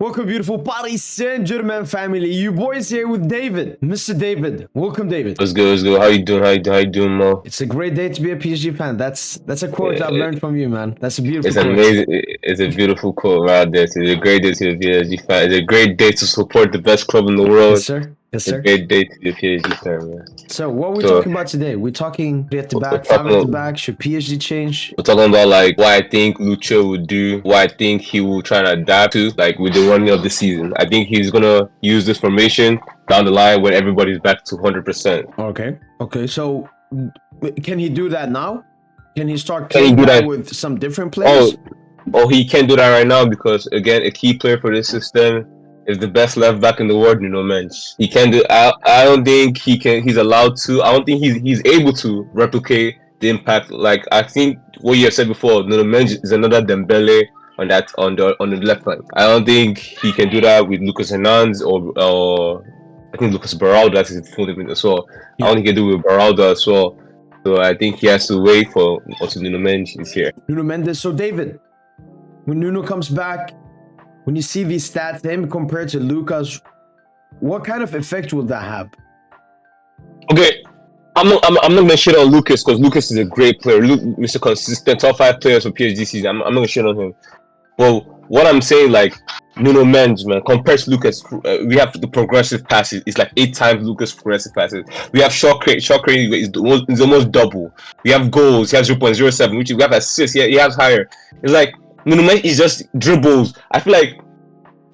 Welcome, beautiful Paris Saint-Germain family. You boys here with David, Mr. David. Welcome, David. What's good? What's good? How you doing? How you doing, Mo? It's a great day to be a PSG fan. That's a quote I've learned from you, man. That's a beautiful It's quote. amazing. It's a beautiful quote right there. It's a great day to be a PSG fan. It's a great day to support the best club in the world. Yes, sir. Yes, It's a sir. great day to be a PSG fan, man. So, what are we So- talking about today? We're talking 3 at the We're back, 5 at talking- the back. Should PSG change? We're talking about like what I think Lucho would do, what I think he will try to adapt to, like with the running of the season. I think he's gonna use this formation down the line when everybody's back to 100%. Okay. Okay. So, can he do that now? Can he start Can he playing do now that? with some different players? He can't do that right now because again, a key player for this system is the best left back in the world, Nuno Mendes. He can do. I don't think he can. He's allowed to. I don't think he's able to replicate the impact. Like I think what you have said before, Nuno Mendes is another Dembele on the left flank. I don't think he can do that with Lucas Hernandez or I think Lucas Beraldo. That's his full name as well. I don't think he can do it with Beraldo as well. So I think he has to wait for until Nuno Mendes is here. Nuno Mendes. So, David, when Nuno comes back, when you see these stats, him compared to Lucas, what kind of effect will that have? Okay, I'm not gonna shit on Lucas because Lucas is a great player. Mr. Consistent, top 5 players for PSG season. I'm not gonna shit on him. Well, what I'm saying, like Nuno Mendes, man, compared to Lucas, we have the progressive passes. It's like 8 times Lucas' progressive passes. We have shot rate is almost double. We have goals. He has 0.07, which we have assists. He has higher. It's like Nuno Mendes is just dribbles. I feel like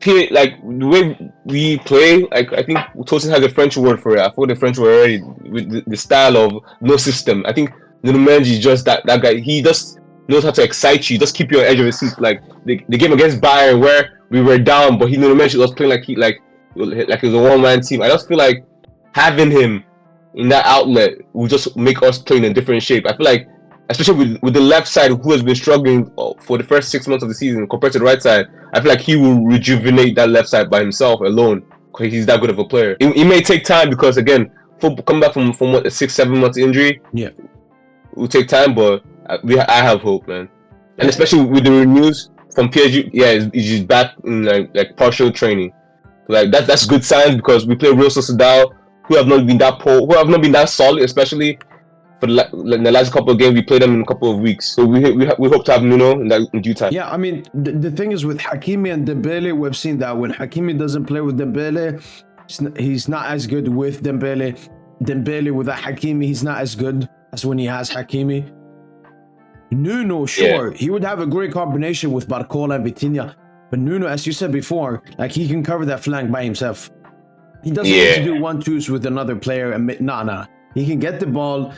the way we play, like I think Tosin has a French word for it. I forgot the French word already. With the style of no system, I think Nuno Mendes is just that guy. He just knows how to excite you. Just keep you on edge of your seat. Like the game against Bayern where we were down, but Nuno Mendes was playing like it was a one-man team. I just feel like having him in that outlet will just make us play in a different shape. I feel like, especially with the left side, who has been struggling for the first 6 months of the season compared to the right side, I feel like he will rejuvenate that left side by himself alone because he's that good of a player. It may take time because, again, coming back from what, a 6-7 months injury, Yeah, it will take time, but I have hope, man. And especially with the renews from PSG, he's just back in like partial training. Like that's good signs because we play Real Sociedad, who have not been that poor, who have not been that solid, especially for in the last couple of games. We played them in a couple of weeks, so we hope to have Nuno in due time. yeah. I mean, the thing is with Hakimi and Dembele, we've seen that when Hakimi doesn't play with Dembele, he's not as good with Dembele. Dembele without Hakimi, he's not as good as when he has Hakimi. Nuno, sure, he would have a great combination with Barcola and Vitinha, but Nuno, as you said before, like he can cover that flank by himself. He doesn't need to do 1-2s with another player and he can get the ball,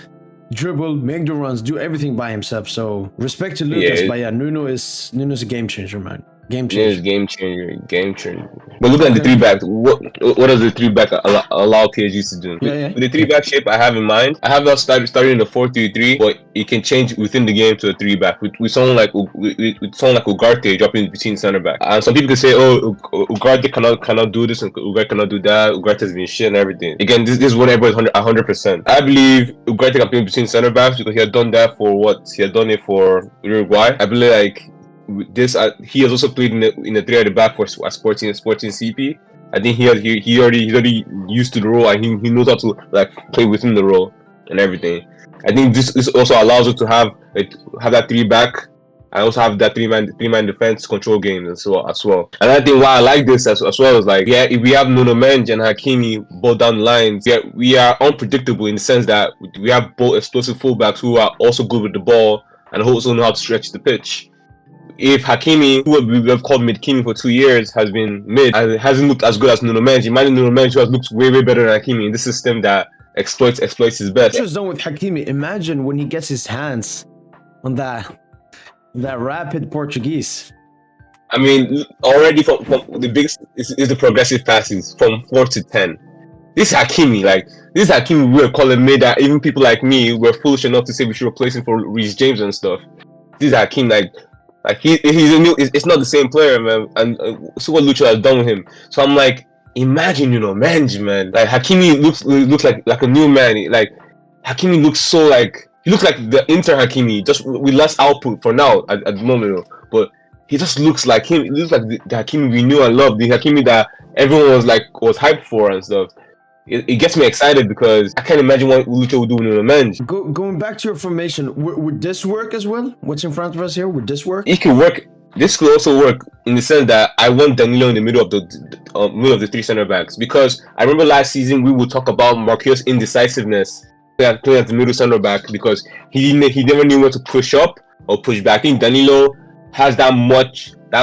dribble, make the runs, do everything by himself. So respect to Lucas, but yeah, Nuno's a game changer, man. Game changer. Game changer. But look at the 3-back. What does the 3-back allow PSG to do? Yeah. With the 3-back shape I have in mind, I have us starting in the 4-3-3, but it can change within the game to a 3-back. With someone like Ugarte dropping between center back. And some people can say, oh, Ugarte cannot do this and Ugarte cannot do that. Ugarte has been shit and everything. Again, this is when everybody's 100%. I believe Ugarte can play between center backs because he had done that for He had done it for Uruguay. I believe like this, he has also played in the 3 at the back for Sporting CP. I think he already used to the role and he knows how to like play within the role and everything. I think this also allows us to have that 3-back and also have that 3-man defense control games and so as well. And I think why I like this as well is like, if we have Nuno Mendes and Hakimi both down the lines, we are unpredictable in the sense that we have both explosive fullbacks who are also good with the ball and who also know how to stretch the pitch. If Hakimi, who we have called mid-Kimi for 2 years, has been mid and hasn't looked as good as Nuno Mendes, imagine Nuno Mendes who has looked way better than Hakimi in this system that exploits his best. Just done with Hakimi. Imagine when he gets his hands on that rapid Portuguese. I mean, already from the biggest is the progressive passes from 4 to 10. This Hakimi we were calling mid that even people like me were foolish enough to say we should replace him for Reece James and stuff. This Hakimi like he's a new. It's not the same player, man. And so what Lucho has done with him. So I'm like, imagine, Mendes, man. Like Hakimi looks like a new man. Like Hakimi looks so like he looks like the Inter Hakimi, just with less output for now at the moment. But he just looks like him. He looks like the Hakimi we knew and loved, the Hakimi that everyone was hyped for and stuff. It gets me excited because I can't imagine what Lucho would do with Nuno Mendes. Going back to your formation, would this work as well? What's in front of us here? Would this work? It could work. This could also work in the sense that I want Danilo in the middle of the three center backs, because I remember last season we would talk about Marquinhos' indecisiveness playing as the middle center back because he never knew where to push up or push back. I think Danilo has that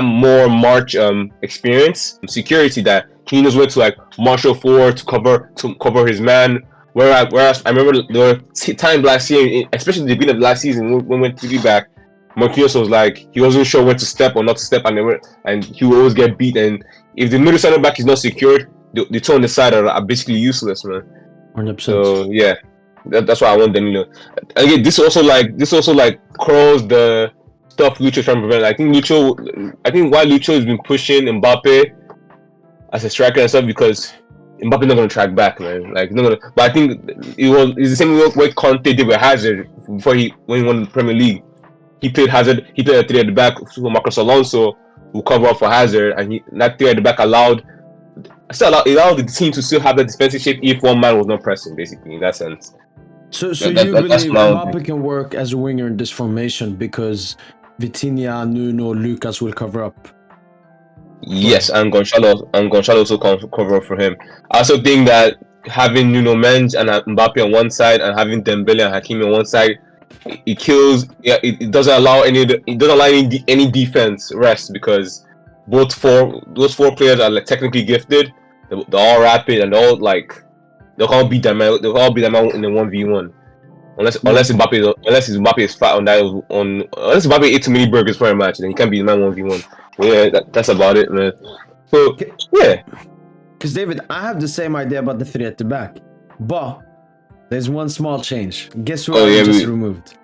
more March experience, security, that he knows where to like marshal forward to cover his man. Whereas I remember there were times last year, especially the beginning of last season, when we went 3 back, Marquinhos was like he wasn't sure where to step or not to step, and he would always get beat. And if the middle center back is not secured, the two on the side are basically useless, man. 100%. So yeah, that's why I want Danilo. Again, this also curls the stuff Lucho trying to prevent. I think why Lucho has been pushing Mbappe as a striker and stuff, because Mbappe's not gonna track back, man. Like not gonna. But I think it's the same way Conte did with Hazard when he won the Premier League. He played Hazard. He played a 3 at the back. So Marcos Alonso will cover up for Hazard, and that 3 at the back allowed the team to still have the defensive shape if one man was not pressing, basically in that sense. So you believe Mbappe can work as a winger in this formation because Vitinha, Nuno, Lucas will cover up? Yes, and Gonçalo also can cover up for him. I also think that having Nuno Mendes and Mbappe on one side and having Dembele and Hakimi on one side, it kills. Yeah, it doesn't allow any defense rest, because those four players are like technically gifted. They're all rapid and they'll all beat them out. They'll all beat them out in the 1v1. Unless Mbappe is fat unless Mbappe ate too many burgers for a match, then he can't beat the man 1v1. Yeah, that's about it, man. So yeah. Because David, I have the same idea about the 3 at the back, but there's one small change. Guess who I just removed?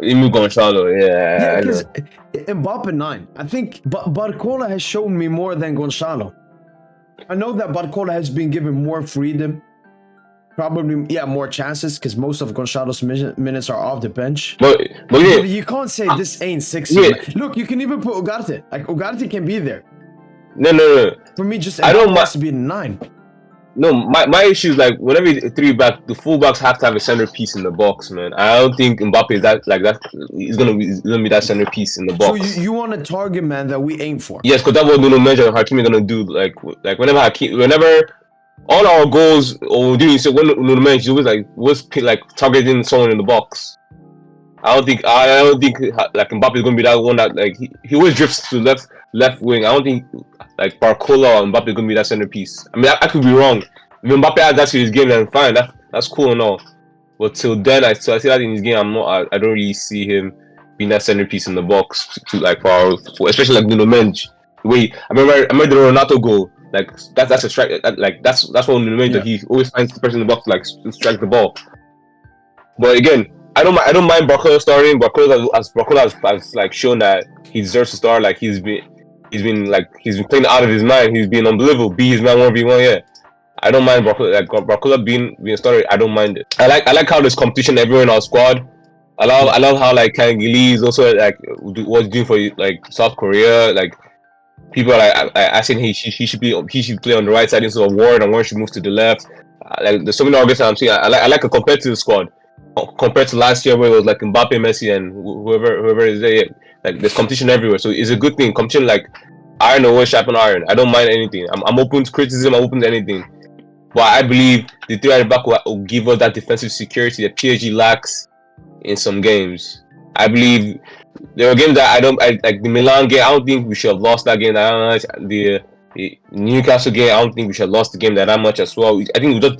You moved Gonçalo, yeah. Because Mbappe 9. I think Barcola has shown me more than Gonçalo. I know that Barcola has been given more freedom. Probably, more chances, because most of Gonçalo's minutes are off the bench. But you can't say this ain't 60. Yeah. Look, you can even put Ugarte. Like, Ugarte can be there. No. For me, just Mbappe has to be 9. No, my issue is like whenever you 3 back, the fullbacks have to have a centerpiece in the box, man. I don't think Mbappe is that. He's gonna be that centerpiece in the box. So you want a target man that we aim for? Yes, because that's what Nuno Mendes and Hakimi are gonna do. Like whenever all our goals or doing so, when Nuno Mendes was targeting someone in the box. I don't think like Mbappe is gonna be that one that like he always drifts to left wing. I don't think like Barcola or Mbappe is gonna be that centerpiece. I mean, I could be wrong. If Mbappe adds that to his game, then fine. That's cool and all. But till then, I see that in his game. I don't really see him being that centerpiece in the box for especially like Nuno Mendes. The way I remember the Ronaldo goal. Like that's a strike. That's what Nuno Mendes. He always finds the person in the box to strike the ball. But again, I don't mind Barcola starting. Barcola has like shown that he deserves to start. Like he's been playing out of his mind. He's been unbelievable. Be his man 1v1. Yeah, I don't mind Barcola being started. I don't mind it. I like how there's competition everywhere in our squad. I love how like Kangili is also like what's doing for like South Korea. Like people are like asking he should play on the right side instead of Ward, and Ward should move to the left. Like there's so many arguments I'm seeing. I like a competitive squad compared to last year where it was like Mbappe, Messi, and whoever is there. Like there's competition everywhere, so it's a good thing. Competition like iron or sharpen iron. I don't mind anything. I'm open to criticism. I'm open to anything. But I believe the 3 at the back will give us that defensive security that PSG lacks in some games. I believe there are games that like the Milan game. I don't think we should have lost that game the Newcastle game. I don't think we should have lost the game that much as well. I think we just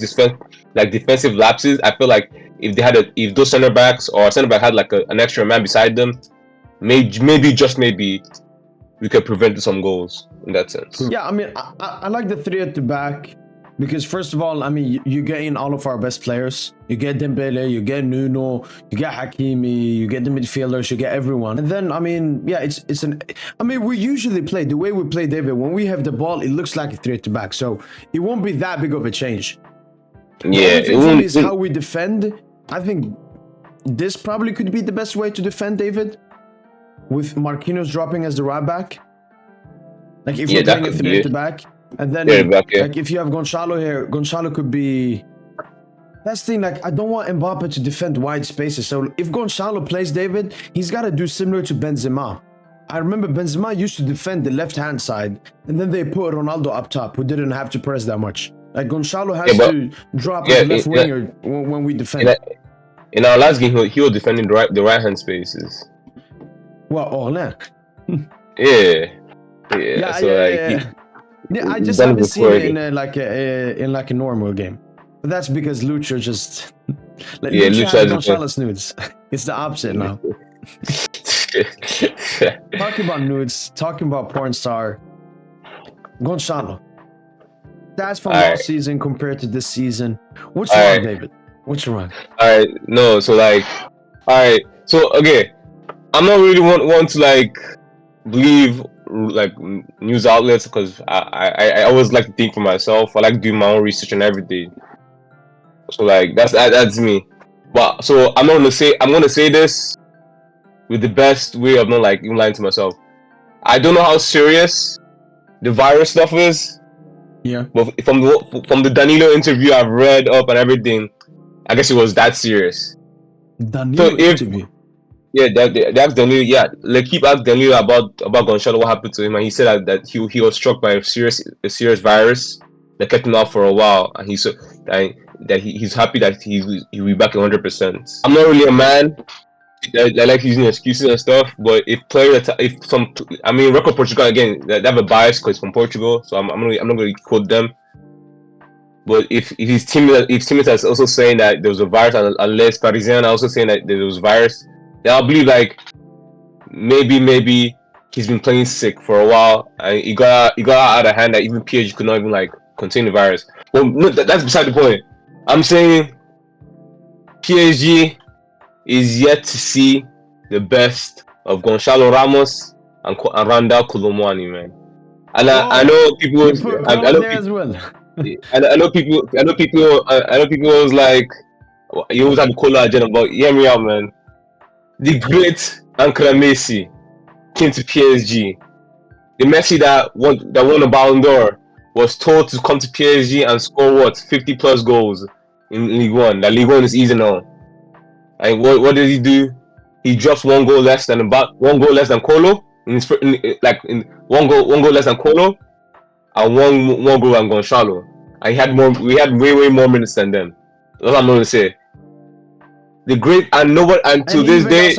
defensive lapses. I feel like if those center backs or center back had like an extra man beside them, maybe just maybe we could prevent some goals in that sense. Yeah, I mean, I like the 3 at the back because first of all, I mean, you get in all of our best players. You get Dembele, you get Nuno, you get Hakimi, you get the midfielders, you get everyone. And then, I mean, yeah, we usually play the way we play, David. When we have the ball, it looks like a 3 at the back, so it won't be that big of a change. Yeah, the only thing is how we defend. I think this probably could be the best way to defend, David. with Marquinhos dropping as the right back. Like if Yeah, we're that playing a could three be at it. the back, and then Yeah, back, yeah. like if you have Gonçalo here, Gonçalo could be. That's the thing. Like I don't want Mbappe to defend wide spaces. So if Gonçalo plays David, he's got to do similar to Benzema. I remember Benzema used to defend the left-hand side, and then they put Ronaldo up top, who didn't have to press that much. Like Gonçalo has Yeah, but- to drop yeah, as a left yeah. winger when we defend. In our last game, he was defending the right hand spaces. Well, Orlin. Yeah. Yeah, So yeah, like, yeah. Yeah, I he's just done haven't it seen it before. in like a normal game. But that's because Lucho just like Yeah, Lucho Lucho has has a Gonçalo's nudes. It's the opposite now. Talking about nudes, talking about porn star Gonçalo. That's from Alright. last season compared to this season. What's Alright. wrong, David? What's wrong? All right, no, so like, all right, so okay, I'm not really want to like believe like news outlets because I always like to think for myself. I like doing my own research and everything. So like that's me. But so I'm gonna say this with the best way of not like even lying to myself. I don't know how serious the virus stuff is, Yeah. but from the Danilo interview I've read up and everything, I guess it was that serious. Danilo interview. Yeah, they asked Danilo. Yeah, L'Equipe asked Danilo about Gonçalo, what happened to him, and he said that he was struck by a serious virus that kept him out for a while, and he's happy that he'll be back 100%. I'm not really a man I like using excuses and stuff, but Record Portugal again, they have a bias because it's from Portugal, so I'm not going to quote them. But if his teammates are also saying that there was a virus, unless Parisien are also saying that there was a virus, then I'll believe like maybe he's been playing sick for a while and he got out of hand that even PSG could not even like contain the virus. Well, no, that's beside the point. I'm saying PSG is yet to see the best of Gonçalo Ramos and Randal Colomwani, man. And I know people. As well. I know people was like, you always have a Cola agenda, but hear me out, man. The great Ankara Messi came to PSG. The Messi that won the Ballon d'Or was told to come to PSG and score 50 plus goals in League One. That League One is easy now. And what did he do? He drops one goal less than Kolo one goal less than Kolo, and one goal than Gonçalo. And we had way more minutes than them. That's what I'm going to say. The great and to this day,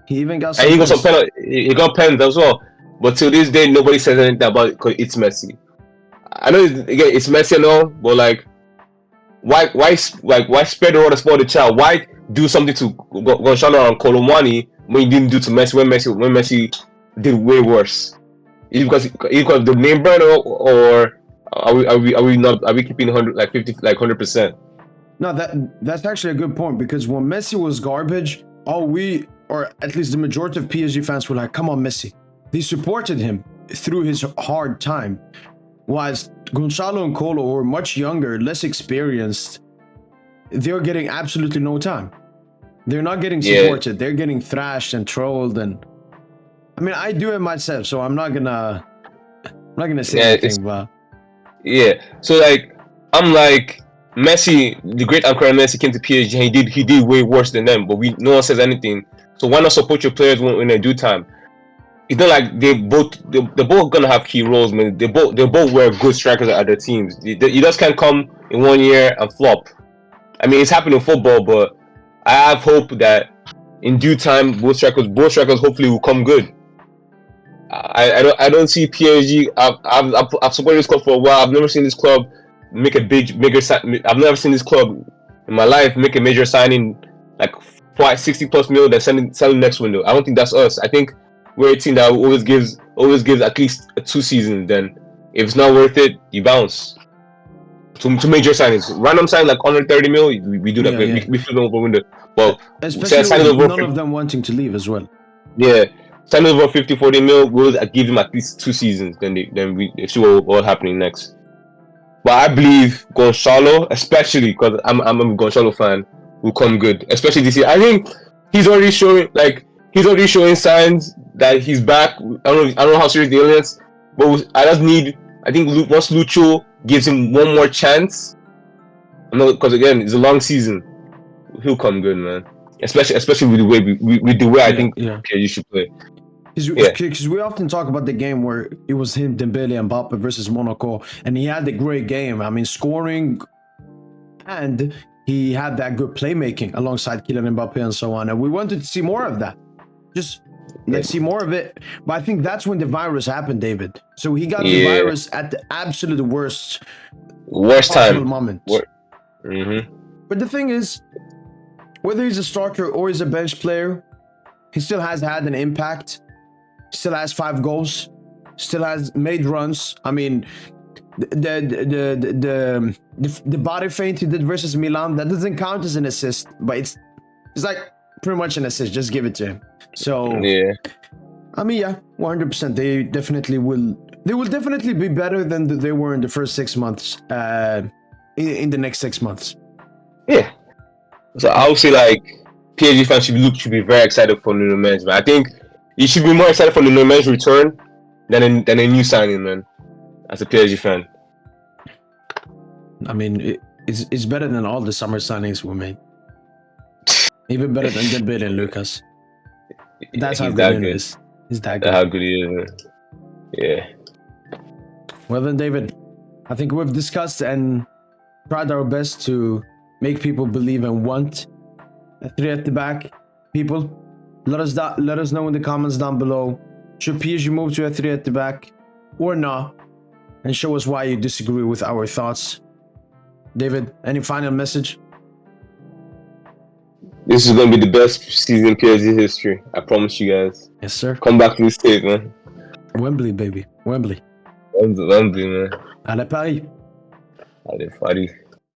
he even got some penalties. He got pens as well. But to this day, nobody says anything about it because it's Messi. I know it's Messi and all, but like, why spread the word and spoil the child? Why do something to Gonçalo and Colomwani when you didn't do to Messi when Messi did way worse? Is it because the name brand or are we keeping 100%? No, that's actually a good point, because when Messi was garbage, or at least the majority of PSG fans were like, come on, Messi. They supported him through his hard time. Whilst Gonçalo and Kolo, who are much younger, less experienced, they're getting absolutely no time. They're not getting supported. They're getting thrashed and trolled. And I mean, I do it myself, so I'm not gonna say anything. But yeah, so like, I'm like, Messi, the great Ankara Messi came to PSG and he did way worse than them, but no one says anything. So why not support your players when they do time? It's not like they're both gonna have key roles, man. They both were good strikers at their teams. You just can't come in 1 year and flop. I mean, it's happened in football, but I have hope that in due time both strikers hopefully will come good. I don't see PSG. I've supported this club for a while. I've never seen this club make I've never seen this club in my life make a major signing like 60 plus mil then selling next window. I don't think that's us. I think we're a team that always gives at least 2 seasons. Then if it's not worth it, you bounce to major signings. Random sign like 130 mil, we do that. We fill them over window. Well, especially with none of them wanting to leave as well. Yeah. Signing over 50-40 mil will give him at least 2 seasons. Then we see what's happening next. But I believe Gonçalo, especially because I'm a Gonçalo fan, will come good. Especially this year. I think he's already showing, like, he's already showing signs that he's back. I don't know how serious the illness, but I think once Lucho gives him one more chance, because again, it's a long season, he'll come good, man. Especially with the way I think PSG should play. Because we often talk about the game where it was him, Dembele, and Mbappe versus Monaco, and he had a great game. I mean, scoring, and he had that good playmaking alongside Kylian Mbappe and so on. And we wanted to see more of that. Let's see more of it. But I think that's when the virus happened, David. So he got the virus at the absolute worst time moment. But the thing is, whether he's a starter or he's a bench player, he still has had an impact. Still has 5 goals. Still has made runs. I mean, the body feint he did versus Milan, that doesn't count as an assist, but it's like pretty much an assist. Just give it to him. So I mean, 100%. They definitely will. They will definitely be better than they were in the first 6 months. In the next 6 months. Yeah. So I would say like PSG fans should be very excited for Nuno Mendes, but I think you should be more excited for Nuno Mendes' return than a new signing, man. As a PSG fan. I mean, it's better than all the summer signings we made. Even better than Dembele and Lucas. That's how good he is. He's that good. That's how good he is, man. Yeah. Well then, David, I think we've discussed and tried our best to make people believe and want a 3 at the back. People, let us know in the comments down below. Should PSG move to a 3 at the back or not? And show us why you disagree with our thoughts. David, any final message? This is going to be the best season in PSG history. I promise you guys. Yes, sir. Come back to the state, man. Wembley, baby. Wembley. Wembley, man. Allez, Paris. Allez, Paris.